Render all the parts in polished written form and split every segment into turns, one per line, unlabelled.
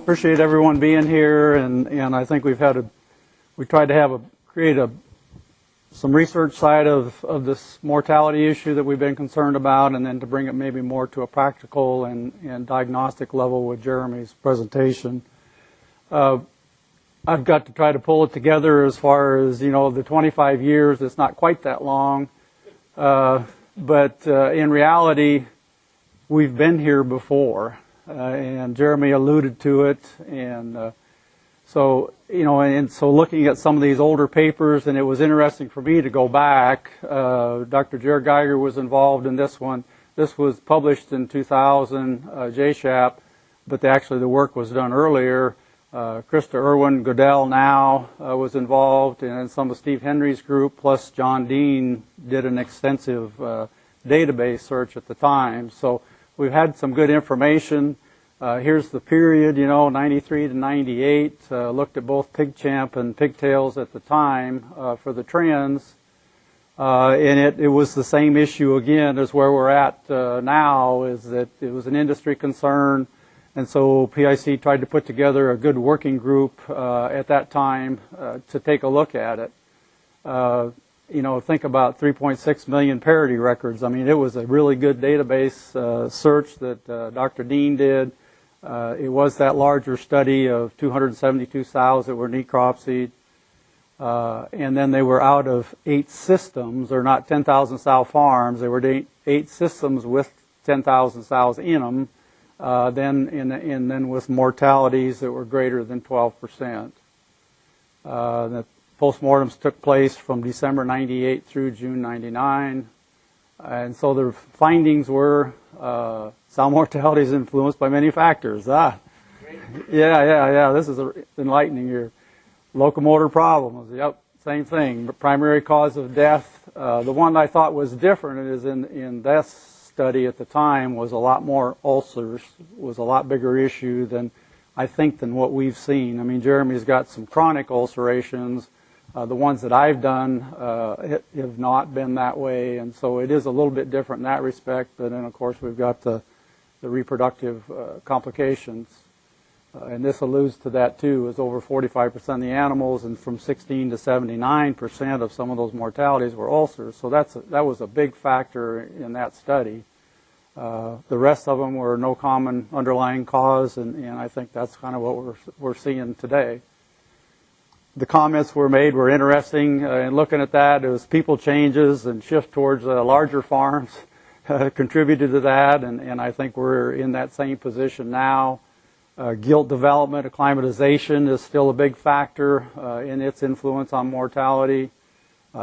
Appreciate everyone being here, and I think we tried to create some research side of this mortality issue that we've been concerned about, and then to bring it maybe more to a practical and diagnostic level with Jeremy's presentation. I've got to try to pull it together as far as, the 25 years. It's not quite that long, but in reality, we've been here before. And Jeremy alluded to it, and so looking at some of these older papers, and it was interesting for me to go back. Dr. Jared Geiger was involved in this one. This was published in 2000, JSHAP, but the work was done earlier. Krista Irwin Goodell now was involved, and some of Steve Henry's group, plus John Dean, did an extensive database search at the time. So we've had some good information. Here's the period, 93 to 98. Looked at both PigChamp and pigtails at the time for the trends. And it was the same issue again as where we're at now, is that it was an industry concern. And so PIC tried to put together a good working group at that time to take a look at it. Think about 3.6 million parody records. I mean, it was a really good database search that Dr. Dean did. It was that larger study of 272 sows that were necropsied. And then they were out of 8 systems. They're not 10,000 sow farms. They were 8 systems with 10,000 sows in them. Then with mortalities that were greater than 12%. The postmortems took place from December 98 through June 99. And so the findings were sow mortality is influenced by many factors. Yeah. This is enlightening here. Locomotor problems. Yep, same thing. Primary cause of death. The one I thought was different is in this study at the time was a lot more ulcers, was a lot bigger issue than what we've seen. I mean, Jeremy's got some chronic ulcerations. The ones that I've done have not been that way, and so it is a little bit different in that respect. But then, of course, we've got the reproductive complications, and this alludes to that too. Is over 45% of the animals, and from 16 to 79% of some of those mortalities were ulcers. So that was a big factor in that study. The rest of them were no common underlying cause, and I think that's kind of what we're seeing today. The comments were made were interesting in looking at that. It was people changes and shift towards larger farms contributed to that, and I think we're in that same position now. Gilt development, acclimatization is still a big factor in its influence on mortality.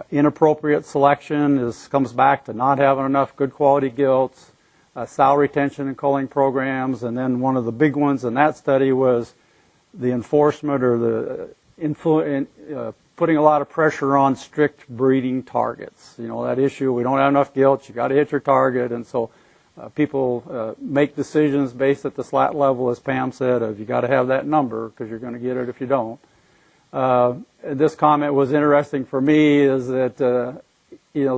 Inappropriate selection comes back to not having enough good quality gilts. Sow retention and culling programs, and then one of the big ones in that study was the enforcement or the putting a lot of pressure on strict breeding targets. That issue, we don't have enough gilts, you got to hit your target, and so people make decisions based at the slat level, as Pam said, of you got to have that number because you're going to get it if you don't. This comment was interesting for me, is that the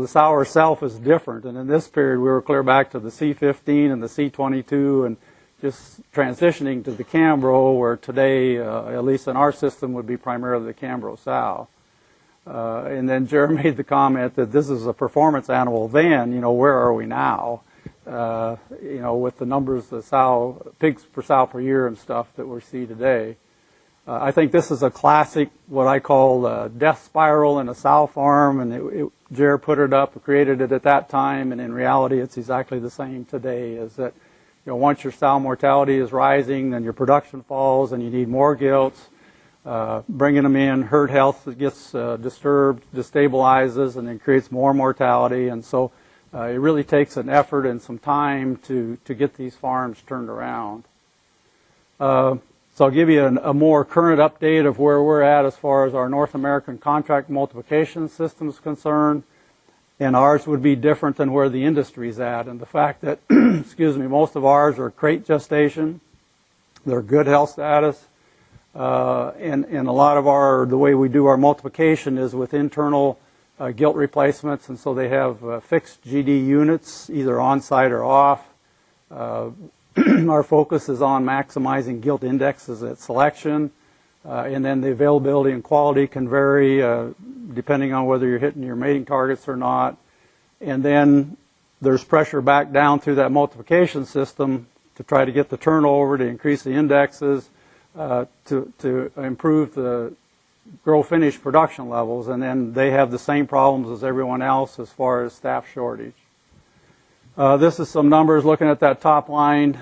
sow herself is different, and in this period we were clear back to the C15 and the C22 and just transitioning to the Cambro, where today, at least in our system, would be primarily the Cambro sow. And then Jeremy made the comment that this is a performance animal then, where are we now? With the numbers of pigs per sow per year and stuff that we see today. I think this is a classic, what I call death spiral in a sow farm, and Jer put it up, created it at that time, and in reality it's exactly the same today, is that once your sow mortality is rising, then your production falls and you need more gilts. Bringing them in, herd health gets disturbed, destabilizes, and then creates more mortality, and so it really takes an effort and some time to get these farms turned around. So I'll give you a more current update of where we're at as far as our North American contract multiplication system is concerned. And ours would be different than where the industry's at. And the fact that, most of ours are crate gestation. They're good health status. And a lot of the way we do our multiplication is with internal gilt replacements, and so they have fixed GD units, either on-site or off. Our focus is on maximizing gilt indexes at selection, and then the availability and quality can vary depending on whether you're hitting your mating targets or not. And then there's pressure back down through that multiplication system to try to get the turnover, to increase the indexes, to improve the grow finish production levels, and then they have the same problems as everyone else as far as staff shortage. This is some numbers looking at that top line.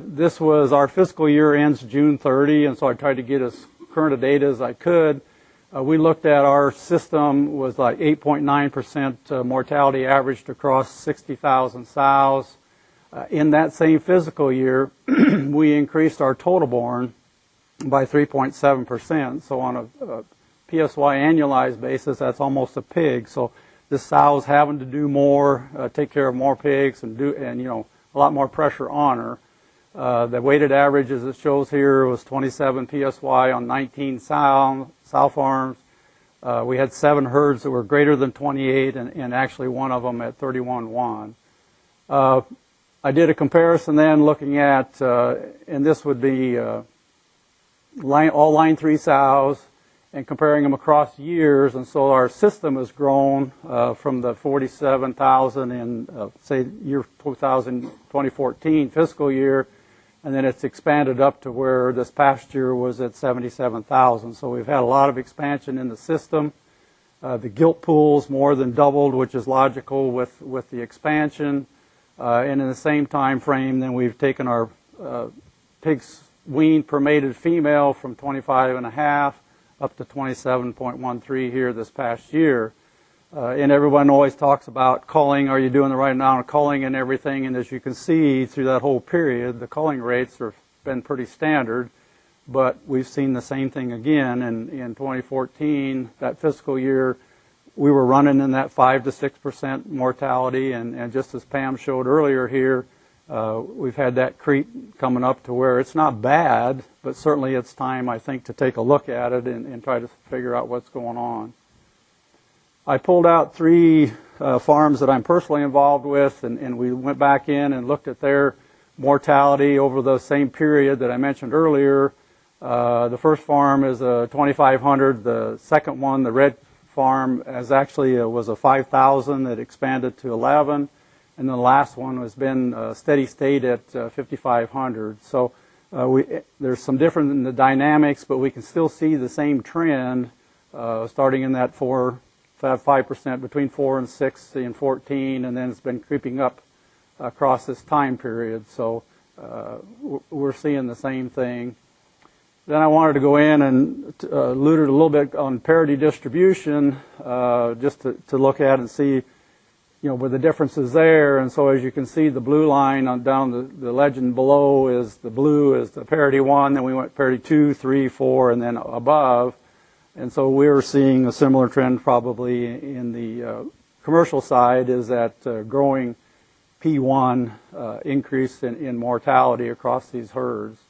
This was our fiscal year ends June 30, and so I tried to get as current a data as I could. We looked at our system was like 8.9% mortality averaged across 60,000 sows. In that same fiscal year, we increased our total born by 3.7%. So on a PSY annualized basis, that's almost a pig. So this sow's having to do more, take care of more pigs, and a lot more pressure on her. The weighted average, as it shows here, was 27 PSY on 19 sow farms. We had 7 herds that were greater than 28, and actually one of them at 31.1. I did a comparison then looking at, and this would be all line 3 sows, and comparing them across years. And so our system has grown from the 47,000 in, say, year 2014 fiscal year, and then it's expanded up to where this past year was at 77,000. So we've had a lot of expansion in the system. The gilt pool's more than doubled, which is logical with the expansion. And in the same time frame, then we've taken our pigs weaned per mated female from 25.5 up to 27.13 here this past year. And everyone always talks about culling. Are you doing the right amount of culling and everything? And as you can see through that whole period, the culling rates have been pretty standard. But we've seen the same thing again in 2014, that fiscal year. We were running in that 5 to 6% mortality, and just as Pam showed earlier here, we've had that creep coming up to where it's not bad, but certainly it's time, I think, to take a look at it and try to figure out what's going on. I pulled out 3 farms that I'm personally involved with, and we went back in and looked at their mortality over the same period that I mentioned earlier. The first farm is a 2,500. The second one, the red farm, was a 5,000 that expanded to 11, and the last one has been steady state at 5,500. So there's some difference in the dynamics, but we can still see the same trend starting in that 5% between 4 and 6 and 14, and then it's been creeping up across this time period. So we're seeing the same thing. Then I wanted to go in and allude a little bit on parity distribution, just to look at and see, where the difference is there. And so as you can see, the blue line on down the legend below is the blue is the parity 1, then we went parity 2, 3, 4, and then above. And so we're seeing a similar trend probably in the commercial side, is that growing P1 increase in mortality across these herds.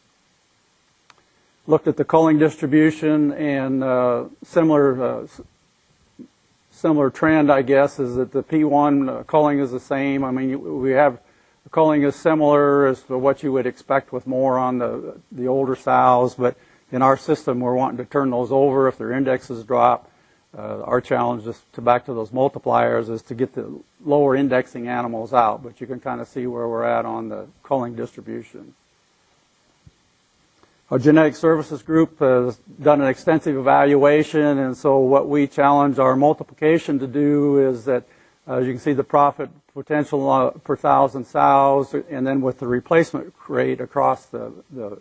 Looked at the culling distribution, and similar trend, I guess, is that the P1 culling is the same. I mean, we have the culling is similar as to what you would expect with more on the older sows, but in our system, we're wanting to turn those over if their indexes drop. Our challenge is back to those multipliers is to get the lower indexing animals out, but you can kind of see where we're at on the culling distribution. Our genetic services group has done an extensive evaluation, and so what we challenge our multiplication to do is that, as you can see, the profit potential per 1,000 sows, and then with the replacement rate across the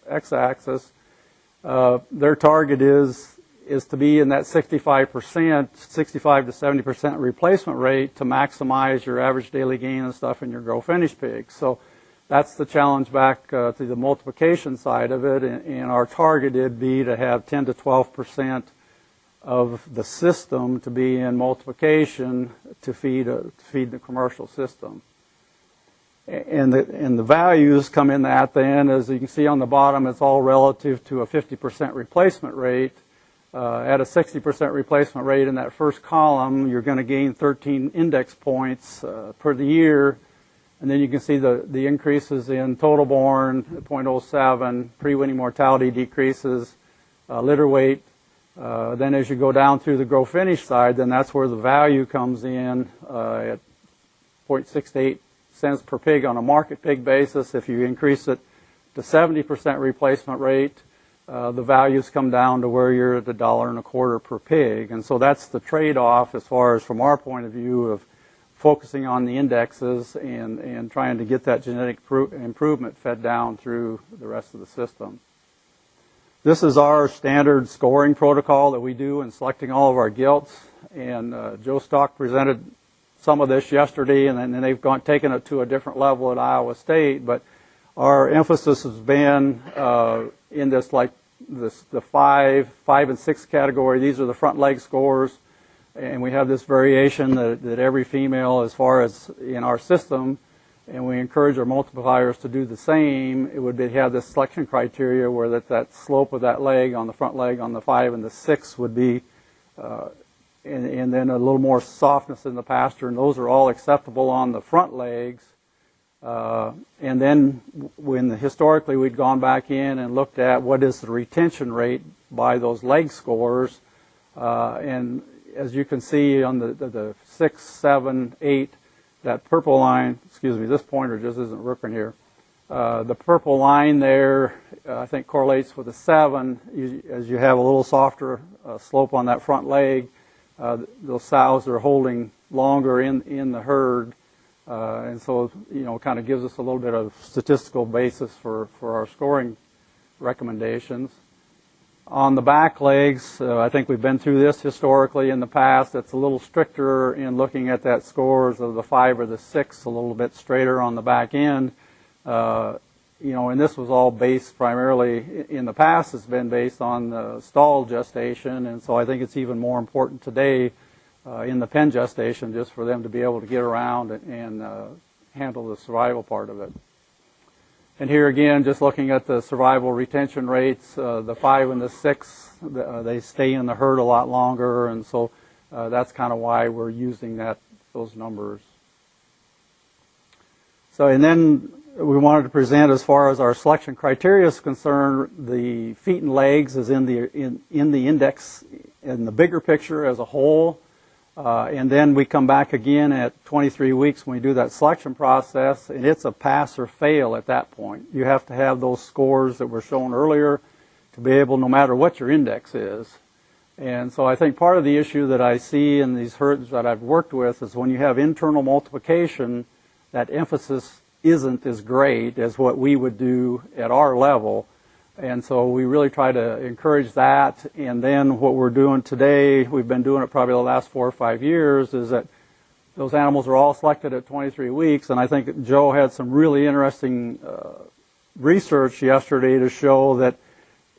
x-axis, their target is to be in that 65%, 65 to 70% replacement rate to maximize your average daily gain and stuff in your grow finish pigs. So that's the challenge back to the multiplication side of it, and our target would be to have 10 to 12% of the system to be in multiplication to feed the commercial system. And the values come in that then, as you can see on the bottom, it's all relative to a 50% replacement rate. At a 60% replacement rate in that first column, you're going to gain 13 index points per the year. And then you can see the increases in total born at 0.07, pre-weaning mortality decreases, litter weight. Then as you go down through the grow finish side, then that's where the value comes in at 0.68 cents per pig on a market pig basis. If you increase it to 70% replacement rate, the values come down to where you're at $1.25 per pig. And so that's the trade-off as far as from our point of view of focusing on the indexes and trying to get that genetic improvement fed down through the rest of the system. This is our standard scoring protocol that we do in selecting all of our gilts. And Joe Stock presented some of this yesterday, and then they've taken it to a different level at Iowa State. But our emphasis has been in the 5 and 6 category. These are the front leg scores. And we have this variation that every female, as far as in our system, and we encourage our multipliers to do the same. It would have this selection criteria where that slope of that leg on the front leg on the 5 and the 6 would be, and then a little more softness in the pasture, and those are all acceptable on the front legs. And then historically we'd gone back in and looked at what is the retention rate by those leg scores, and as you can see on the 6, 7, 8, that purple line, excuse me, this pointer just isn't working here. The purple line there, I think, correlates with a 7. As you have a little softer slope on that front leg, those sows are holding longer in the herd. And so, kind of gives us a little bit of statistical basis for our scoring recommendations. On the back legs, I think we've been through this historically in the past. It's a little stricter in looking at that scores of the 5 or the 6, a little bit straighter on the back end. And this was all based primarily, in the past, it's been based on the stall gestation, and so I think it's even more important today in the pen gestation just for them to be able to get around and handle the survival part of it. And here again, just looking at the survival retention rates, the 5 and the 6, they stay in the herd a lot longer, and so that's kind of why we're using those numbers. So, and then we wanted to present, as far as our selection criteria is concerned, the feet and legs is in the index in the bigger picture as a whole. And then we come back again at 23 weeks when we do that selection process, and it's a pass or fail at that point. You have to have those scores that were shown earlier to be able, no matter what your index is. And so I think part of the issue that I see in these herds that I've worked with is when you have internal multiplication, that emphasis isn't as great as what we would do at our level. And so we really try to encourage that. And then what we're doing today, we've been doing it probably the last 4 or 5 years, is that those animals are all selected at 23 weeks. And I think Joe had some really interesting research yesterday to show that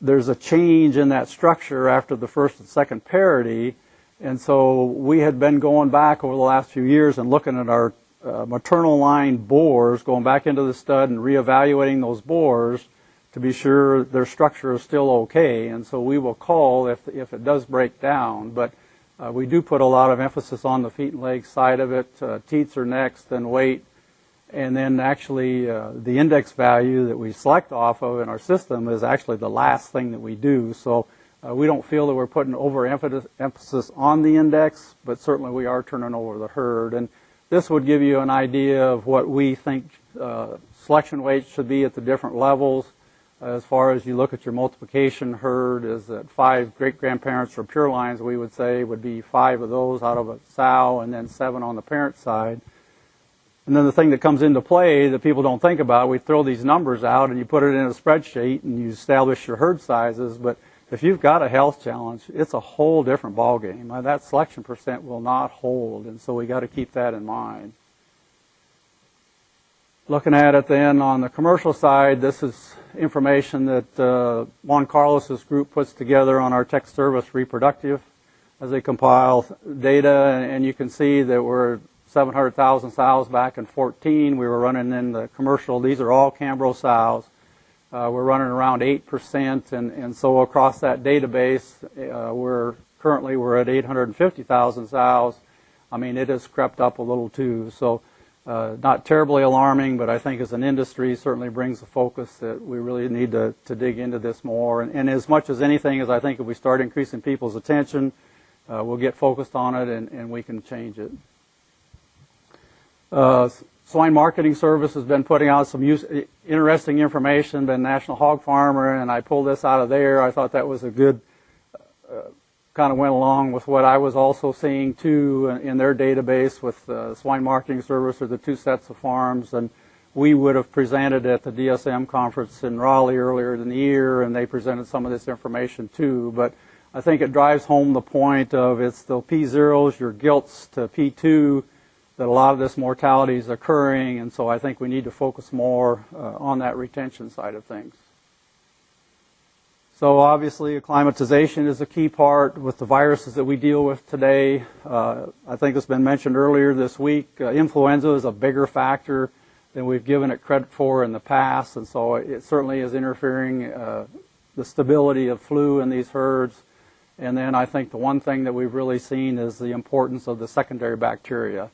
there's a change in that structure after the first and second parody. And so we had been going back over the last few years and looking at our maternal line boars, going back into the stud and reevaluating those boars to be sure their structure is still okay. And so we will call if it does break down. But we do put a lot of emphasis on the feet and legs side of it. Teats are next, then weight. And then actually the index value that we select off of in our system is actually the last thing that we do. So we don't feel that we're putting overemphasis on the index, but certainly we are turning over the herd. And this would give you an idea of what we think selection weights should be at the different levels. As far as you look at your multiplication herd, is that 5 great-grandparents or pure lines, we would say, would be 5 of those out of a sow, and then 7 on the parent side. And then the thing that comes into play that people don't think about, we throw these numbers out and you put it in a spreadsheet and you establish your herd sizes, but if you've got a health challenge, it's a whole different ballgame. That selection percent will not hold, and so we got to keep that in mind. Looking at it then on the commercial side, this is information that Juan Carlos's group puts together on our tech service reproductive as they compile data, and you can see that we're 700,000 sows back in 14. We were running in the commercial. These are all Cambro sows. We're running around 8%, and so across that database, we're at 850,000 sows. I mean, it has crept up a little too. So not terribly alarming, but I think as an industry certainly brings the focus that we really need to dig into this more. And as much as anything, as I think if we start increasing people's attention, we'll get focused on it and we can change it. Swine Marketing Service has been putting out some interesting information, been National Hog Farmer, and I pulled this out of there. I thought that was a good, kind of went along with what I was also seeing too in their database with Swine Marketing Service, or the two sets of farms. And we would have presented at the DSM conference in Raleigh earlier in the year, and they presented some of this information too. But I think it drives home the point of it's the P0s, your gilts to P2, that a lot of this mortality is occurring, and so I think we need to focus more on that retention side of things. So obviously acclimatization is a key part with the viruses that we deal with today. I think it's been mentioned earlier this week, influenza is a bigger factor than we've given it credit for in the past, and so it certainly is interfering the stability of flu in these herds. And then I think the one thing that we've really seen is the importance of the secondary bacteria.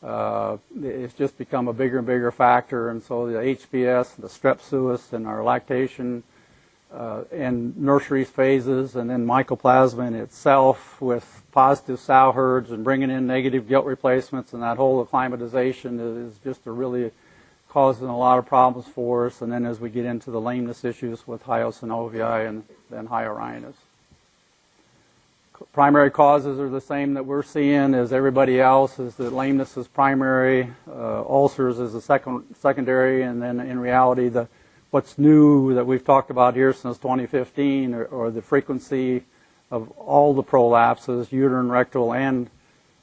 It's just become a bigger and bigger factor, and so the HBS, the strep suis, and our lactation and nursery phases, and then mycoplasma in itself with positive sow herds and bringing in negative gilt replacements, and that whole acclimatization is just really causing a lot of problems for us. And then as we get into the lameness issues with Hyosynovii and then Hyorhinus. Primary causes are the same that we're seeing as everybody else, is that lameness is primary, ulcers is the secondary, and then in reality what's new that we've talked about here since 2015 or the frequency of all the prolapses, uterine, rectal, and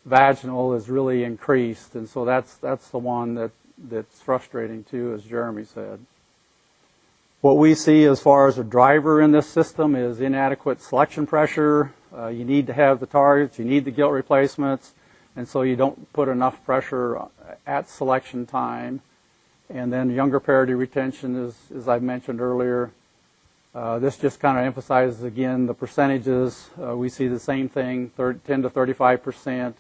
vaginal, is really increased, and so that's the one that's frustrating too, as Jeremy said. What we see as far as a driver in this system is inadequate selection pressure. You need to have the targets, you need the gilt replacements, and so you don't put enough pressure at selection time. And then younger parity retention is, as I mentioned earlier. This just kind of emphasizes again the percentages. We see the same thing, 10 to 35%.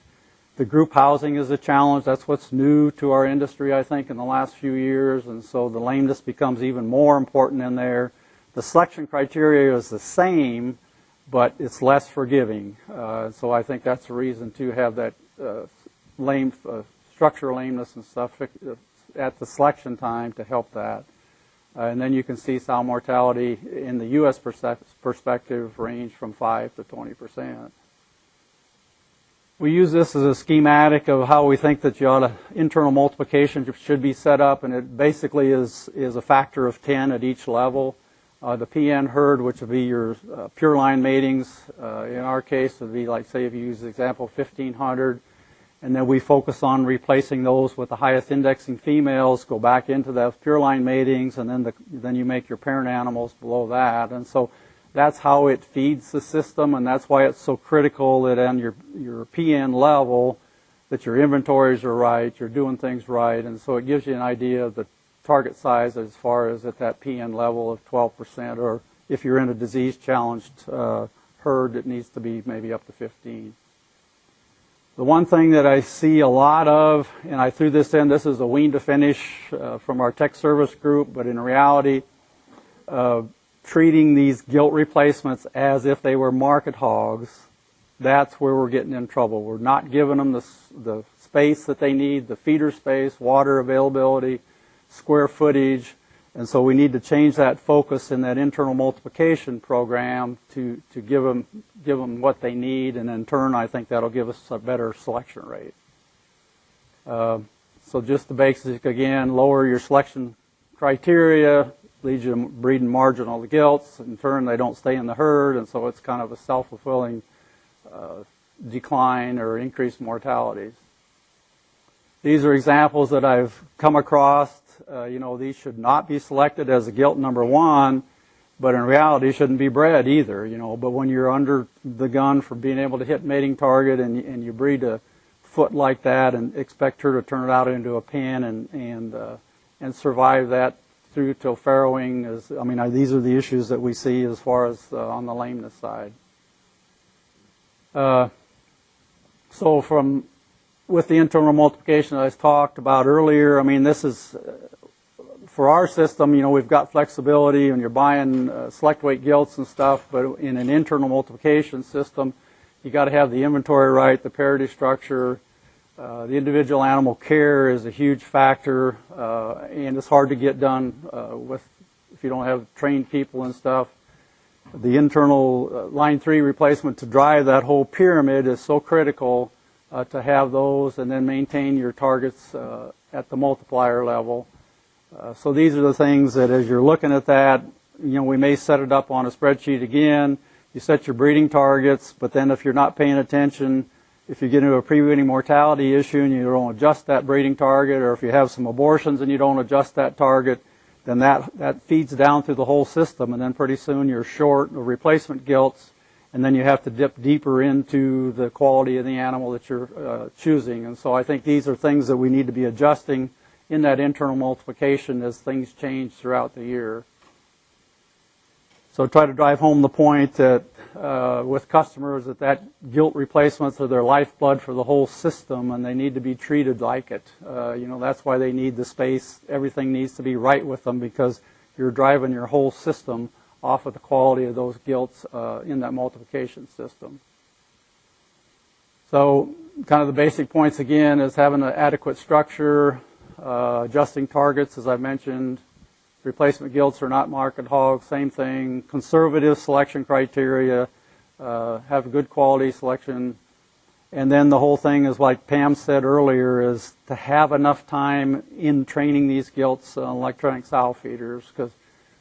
The group housing is a challenge. That's what's new to our industry, I think, in the last few years, and so the lameness becomes even more important in there. The selection criteria is the same, but it's less forgiving. So I think that's the reason to have that structural lameness and stuff at the selection time to help that. And then you can see sow mortality in the U.S. perspective range from 5 to 20%. We use this as a schematic of how we think that internal multiplication should be set up, and it basically is a factor of 10 at each level. The PN herd, which would be your pure line matings, in our case would be like, say if you use the example 1,500, and then we focus on replacing those with the highest indexing females, go back into those pure line matings, and then you make your parent animals below that. And so that's how it feeds the system, and that's why it's so critical that on your PN level that your inventories are right, you're doing things right, and so it gives you an idea of the target size as far as at that PN level of 12%, or if you're in a disease-challenged herd, it needs to be maybe up to 15. The one thing that I see a lot of, and I threw this in, this is a wean to finish from our tech service group, but in reality, treating these gilt replacements as if they were market hogs, that's where we're getting in trouble. We're not giving them the space that they need, the feeder space, water availability, square footage, and so we need to change that focus in that internal multiplication program to give them what they need, and in turn I think that'll give us a better selection rate. So just the basic again, lower your selection criteria, leads you to breeding marginal gilts. In turn they don't stay in the herd, and so it's kind of a self-fulfilling decline or increased mortalities. These are examples that I've come across. These should not be selected as a gilt number one, but in reality shouldn't be bred either, But when you're under the gun for being able to hit mating target and you breed a foot like that and expect her to turn it out into a pen and survive that through till farrowing. These are the issues that we see as far as on the lameness side. So with the internal multiplication that I talked about earlier, this is, for our system, we've got flexibility and you're buying select weight gilts and stuff, but in an internal multiplication system, you got to have the inventory right, the parity structure. The individual animal care is a huge factor, and it's hard to get done if you don't have trained people and stuff. The internal line 3 replacement to drive that whole pyramid is so critical to have those, and then maintain your targets at the multiplier level. So these are the things that, as you're looking at that, we may set it up on a spreadsheet again. You set your breeding targets, but then if you're not paying attention, if you get into a pre-weaning mortality issue and you don't adjust that breeding target, or if you have some abortions and you don't adjust that target, then that feeds down through the whole system, and then pretty soon you're short of replacement gilts, and then you have to dip deeper into the quality of the animal that you're choosing. And so I think these are things that we need to be adjusting in that internal multiplication as things change throughout the year. So try to drive home the point that with customers that gilt replacements are their lifeblood for the whole system, and they need to be treated like it. That's why they need the space. Everything needs to be right with them, because you're driving your whole system off of the quality of those gilts in that multiplication system. So kind of the basic points again is having an adequate structure, adjusting targets, as I mentioned. Replacement gilts are not market hogs, same thing. Conservative selection criteria, have good quality selection. And then the whole thing is, like Pam said earlier, is to have enough time in training these gilts on electronic sow feeders, because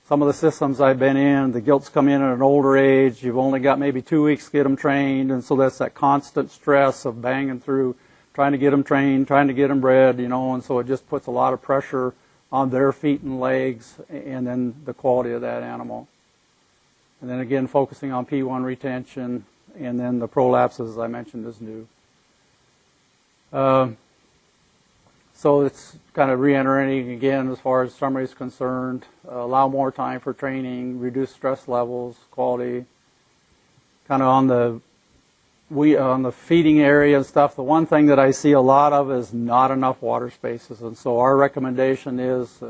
some of the systems I've been in, the gilts come in at an older age. You've only got maybe 2 weeks to get them trained, and so that's that constant stress of banging through, trying to get them trained, trying to get them bred, and so it just puts a lot of pressure on their feet and legs, and then the quality of that animal. And then again, focusing on P1 retention, and then the prolapses, as I mentioned, is new. So it's kind of re-entering again as far as summary is concerned. Allow more time for training, reduce stress levels, quality. Kind of on the feeding area and stuff, the one thing that I see a lot of is not enough water spaces. And so our recommendation is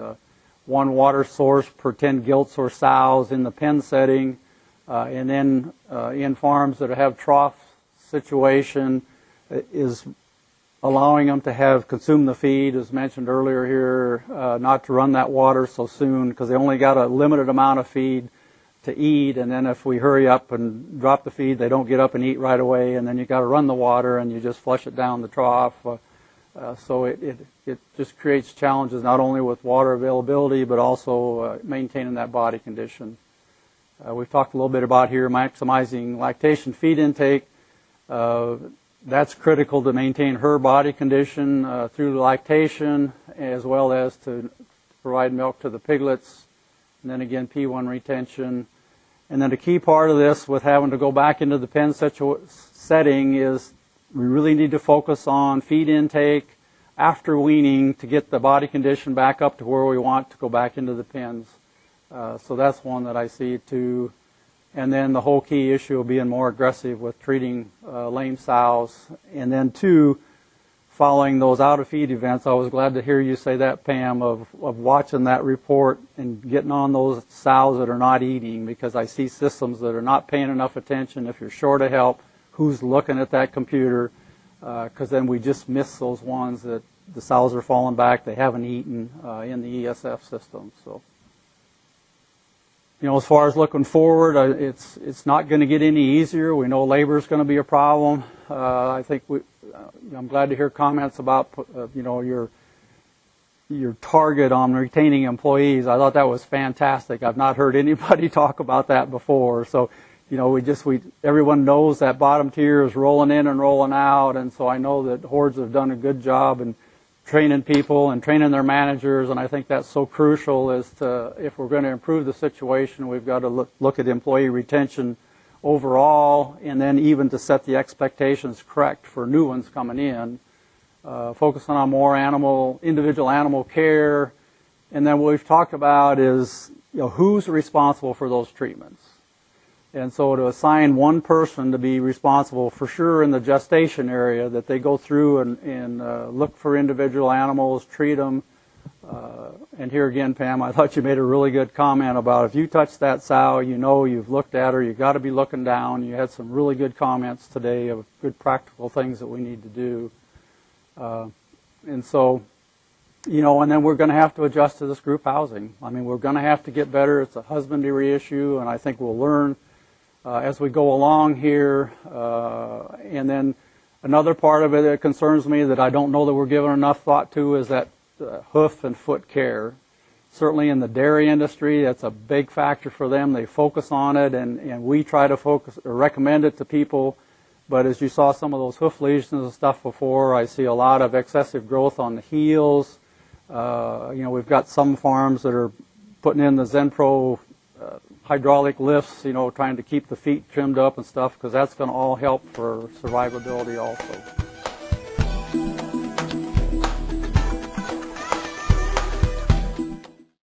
one water source per 10 gilts or sows in the pen setting. And then in farms that have trough situation is allowing them to consume the feed, as mentioned earlier here, not to run that water so soon, because they only got a limited amount of feed to eat, and then if we hurry up and drop the feed, they don't get up and eat right away, and then you got to run the water and you just flush it down the trough. So it just creates challenges not only with water availability, but also maintaining that body condition. We've talked a little bit about here maximizing lactation feed intake. That's critical to maintain her body condition through lactation, as well as to provide milk to the piglets. And then again, P1 retention. And then the key part of this with having to go back into the pen setting is we really need to focus on feed intake after weaning to get the body condition back up to where we want to go back into the pens. So that's one that I see too. And then the whole key issue of being more aggressive with treating lame sows. And then two, following those out-of-feed events. I was glad to hear you say that, Pam, of watching that report and getting on those sows that are not eating, because I see systems that are not paying enough attention. If you're short of help, who's looking at that computer? Because then we just miss those ones that the sows are falling back, they haven't eaten in the ESF system. So, as far as looking forward, it's not going to get any easier. We know labor is going to be a problem. I think I'm glad to hear comments about your target on retaining employees. I thought that was fantastic. I've not heard anybody talk about that before. So, everyone knows that bottom tier is rolling in and rolling out, and so I know that Hordes have done a good job in training people and training their managers, and I think that's so crucial if we're going to improve the situation, we've got to look at employee retention overall, and then even to set the expectations correct for new ones coming in, focusing on more individual animal care, And then what we've talked about is, who's responsible for those treatments. And so to assign one person to be responsible for sure in the gestation area, that they go through and look for individual animals, treat them. And here again, Pam, I thought you made a really good comment about if you touch that sow, you've looked at her, you've got to be looking down. You had some really good comments today of good practical things that we need to do. And so, and then we're going to have to adjust to this group housing. I mean, we're going to have to get better. It's a husbandry issue, and I think we'll learn as we go along here. And then another part of it that concerns me that I don't know that we're giving enough thought to is that hoof and foot care. Certainly in the dairy industry, that's a big factor for them. They focus on it, and we try to focus or recommend it to people. But as you saw some of those hoof lesions and stuff before, I see a lot of excessive growth on the heels. We've got some farms that are putting in the Zenpro hydraulic lifts, trying to keep the feet trimmed up and stuff, because that's going to all help for survivability also.